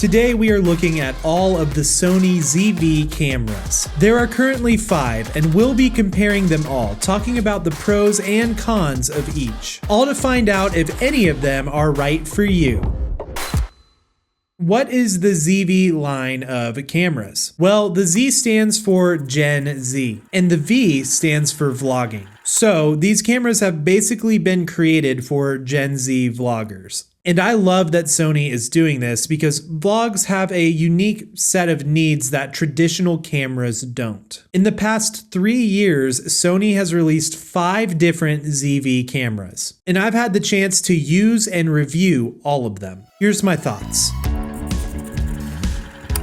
Today we are looking at all of the Sony ZV cameras. There are currently 5 and we'll be comparing them all, talking about the pros and cons of each, all to find out if any of them are right for you. What is the ZV line of cameras? Well, the Z stands for Gen Z, and the V stands for vlogging. So these cameras have basically been created for Gen Z vloggers. And I love that Sony is doing this because vlogs have a unique set of needs that traditional cameras don't. In the past 3 years, Sony has released 5 different ZV cameras, and I've had the chance to use and review all of them. Here's my thoughts.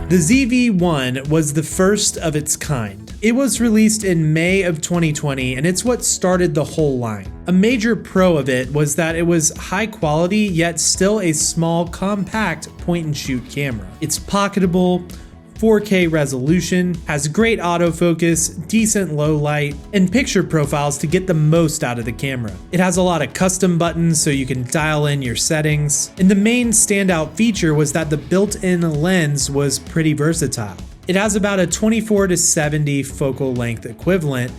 The ZV-1 was the first of its kind. It was released in May of 2020, and it's what started the whole line. A major pro of it was that it was high quality, yet still a small, compact point-and-shoot camera. It's pocketable, 4K resolution, has great autofocus, decent low light, and picture profiles to get the most out of the camera. It has a lot of custom buttons so you can dial in your settings. And the main standout feature was that the built-in lens was pretty versatile. It has about a 24-70 focal length equivalent,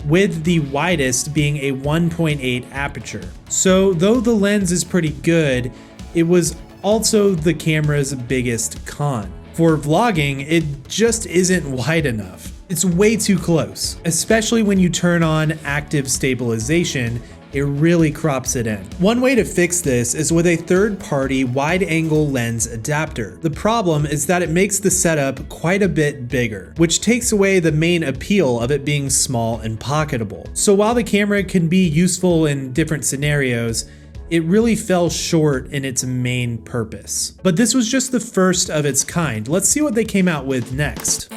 with the widest being a 1.8 aperture. So though the lens is pretty good, it was also the camera's biggest con. For vlogging, it just isn't wide enough. It's way too close, especially when you turn on active stabilization. It really crops it in. One way to fix this is with a third-party wide-angle lens adapter. The problem is that it makes the setup quite a bit bigger, which takes away the main appeal of it being small and pocketable. So while the camera can be useful in different scenarios, it really fell short in its main purpose. But this was just the first of its kind. Let's see what they came out with next.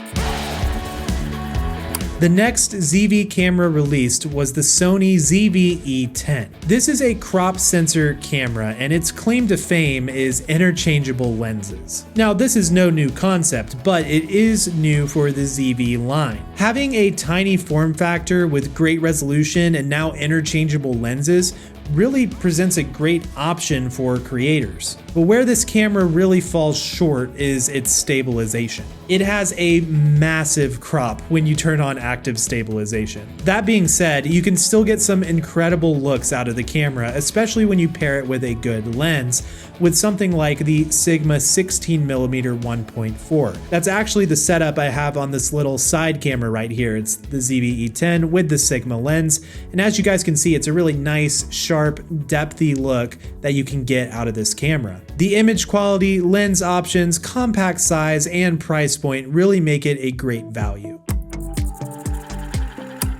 The next ZV camera released was the Sony ZV-E10. This is a crop sensor camera, and its claim to fame is interchangeable lenses. Now, this is no new concept, but it is new for the ZV line. Having a tiny form factor with great resolution and now interchangeable lenses really presents a great option for creators. But where this camera really falls short is its stabilization. It has a massive crop when you turn on active stabilization. That being said, you can still get some incredible looks out of the camera, especially when you pair it with a good lens, with something like the Sigma 16mm 1.4. That's actually the setup I have on this little side camera right here. It's the ZV-E10 with the Sigma lens, and as you guys can see, it's a really nice, sharp, depthy look that you can get out of this camera. The image quality, lens options, compact size, and price point really make it a great value.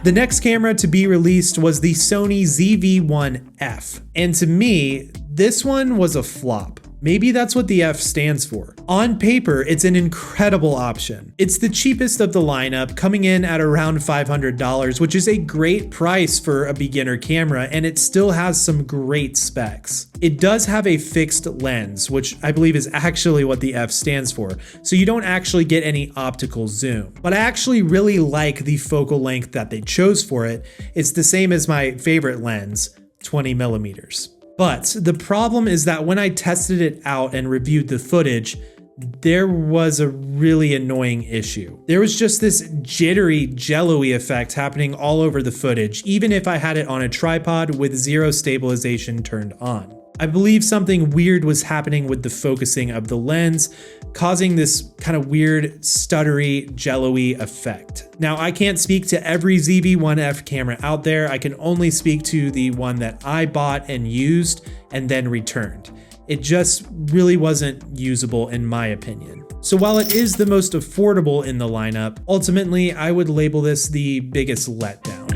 The next camera to be released was the Sony ZV-1F, and to me, this one was a flop. Maybe that's what the F stands for. On paper, it's an incredible option. It's the cheapest of the lineup, coming in at around $500, which is a great price for a beginner camera, and it still has some great specs. It does have a fixed lens, which I believe is actually what the F stands for, so you don't actually get any optical zoom. But I actually really like the focal length that they chose for it. It's the same as my favorite lens, 20mm. But the problem is that when I tested it out and reviewed the footage, there was a really annoying issue. There was just this jittery, jello-y effect happening all over the footage, even if I had it on a tripod with zero stabilization turned on. I believe something weird was happening with the focusing of the lens, causing this kind of weird, stuttery, jello-y effect. Now, I can't speak to every ZV-1F camera out there. I can only speak to the one that I bought and used and then returned. It just really wasn't usable in my opinion. So while it is the most affordable in the lineup, ultimately I would label this the biggest letdown.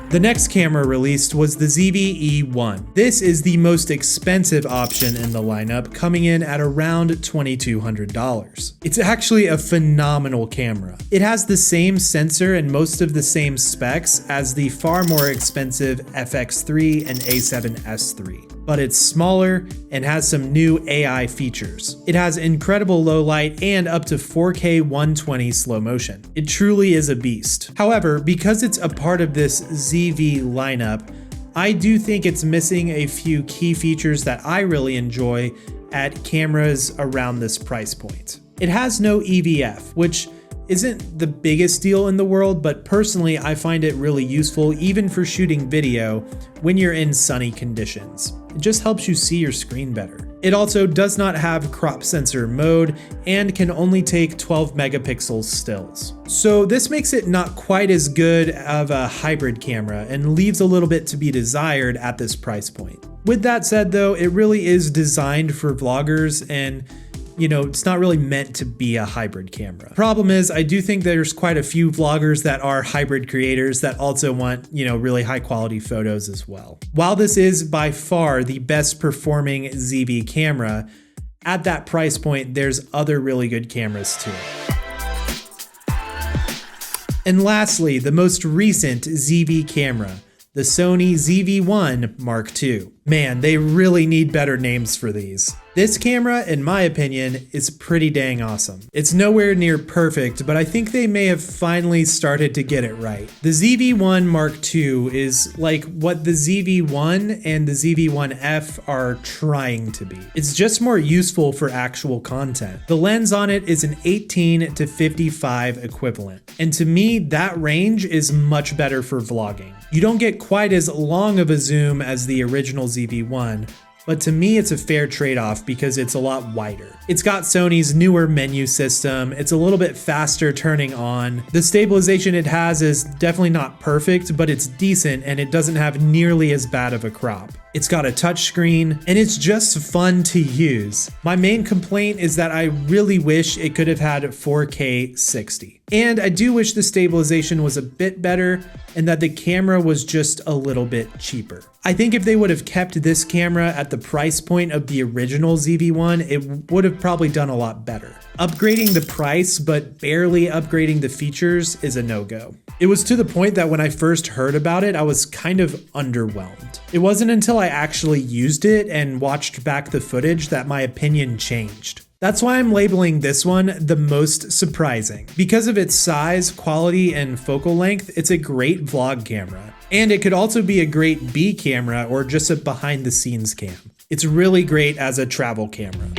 The next camera released was the ZV-E1. This is the most expensive option in the lineup, coming in at around $2,200. It's actually a phenomenal camera. It has the same sensor and most of the same specs as the far more expensive FX3 and A7S III. But it's smaller and has some new AI features. It has incredible low light and up to 4K 120 slow motion. It truly is a beast. However, because it's a part of this ZV lineup, I do think it's missing a few key features that I really enjoy, at cameras around this price point. It has no EVF, which isn't the biggest deal in the world, but personally I find it really useful even for shooting video when you're in sunny conditions. It just helps you see your screen better. It also does not have crop sensor mode and can only take 12 megapixels stills. So this makes it not quite as good of a hybrid camera and leaves a little bit to be desired at this price point. With that said though, it really is designed for vloggers and it's not really meant to be a hybrid camera. Problem is, I do think there's quite a few vloggers that are hybrid creators that also want, really high quality photos as well. While this is by far the best performing ZV camera, at that price point, there's other really good cameras too. And lastly, the most recent ZV camera, the Sony ZV-1 Mark II. Man, they really need better names for these. This camera, in my opinion, is pretty dang awesome. It's nowhere near perfect, but I think they may have finally started to get it right. The ZV-1 Mark II is like what the ZV-1 and the ZV-1F are trying to be. It's just more useful for actual content. The lens on it is an 18 to 55 equivalent, and to me, that range is much better for vlogging. You don't get quite as long of a zoom as the original ZV-1, but to me it's a fair trade-off because it's a lot wider. It's got Sony's newer menu system, it's a little bit faster turning on. The stabilization it has is definitely not perfect, but it's decent and it doesn't have nearly as bad of a crop. It's got a touchscreen, and it's just fun to use. My main complaint is that I really wish it could have had 4K 60. And I do wish the stabilization was a bit better and that the camera was just a little bit cheaper. I think if they would have kept this camera at the price point of the original ZV-1, it would have probably done a lot better. Upgrading the price but barely upgrading the features is a no-go. It was to the point that when I first heard about it, I was kind of underwhelmed. It wasn't until I actually used it and watched back the footage that my opinion changed. That's why I'm labeling this one the most surprising. Because of its size, quality, and focal length, it's a great vlog camera. And it could also be a great B camera or just a behind the scenes cam. It's really great as a travel camera.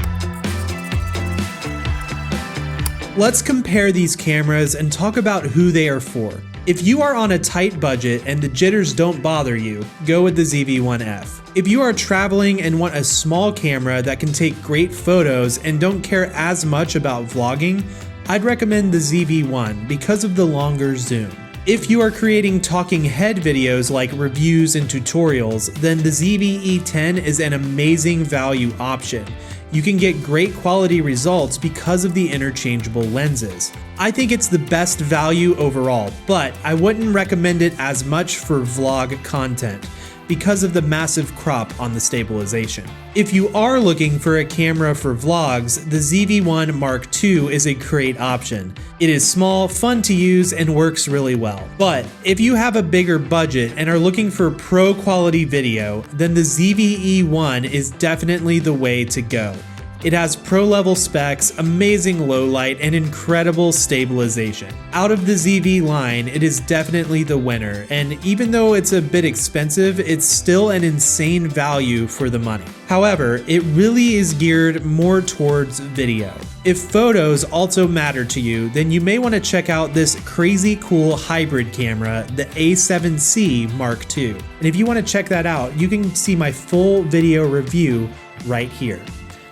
Let's compare these cameras and talk about who they are for. If you are on a tight budget and the jitters don't bother you, go with the ZV-1F. If you are traveling and want a small camera that can take great photos and don't care as much about vlogging, I'd recommend the ZV-1 because of the longer zoom. If you are creating talking head videos like reviews and tutorials, then the ZV-E10 is an amazing value option. You can get great quality results because of the interchangeable lenses. I think it's the best value overall, but I wouldn't recommend it as much for vlog content because of the massive crop on the stabilization. If you are looking for a camera for vlogs, the ZV-1 Mark II is a great option. It is small, fun to use, and works really well. But if you have a bigger budget and are looking for pro quality video, then the ZV-E1 is definitely the way to go. It has pro-level specs, amazing low light, and incredible stabilization. Out of the ZV line, it is definitely the winner, and even though it's a bit expensive, it's still an insane value for the money. However, it really is geared more towards video. If photos also matter to you, then you may want to check out this crazy cool hybrid camera, the A7C Mark II. And if you want to check that out, you can see my full video review right here.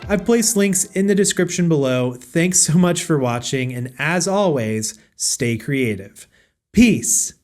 I've placed links in the description below. Thanks so much for watching, and as always, stay creative. Peace!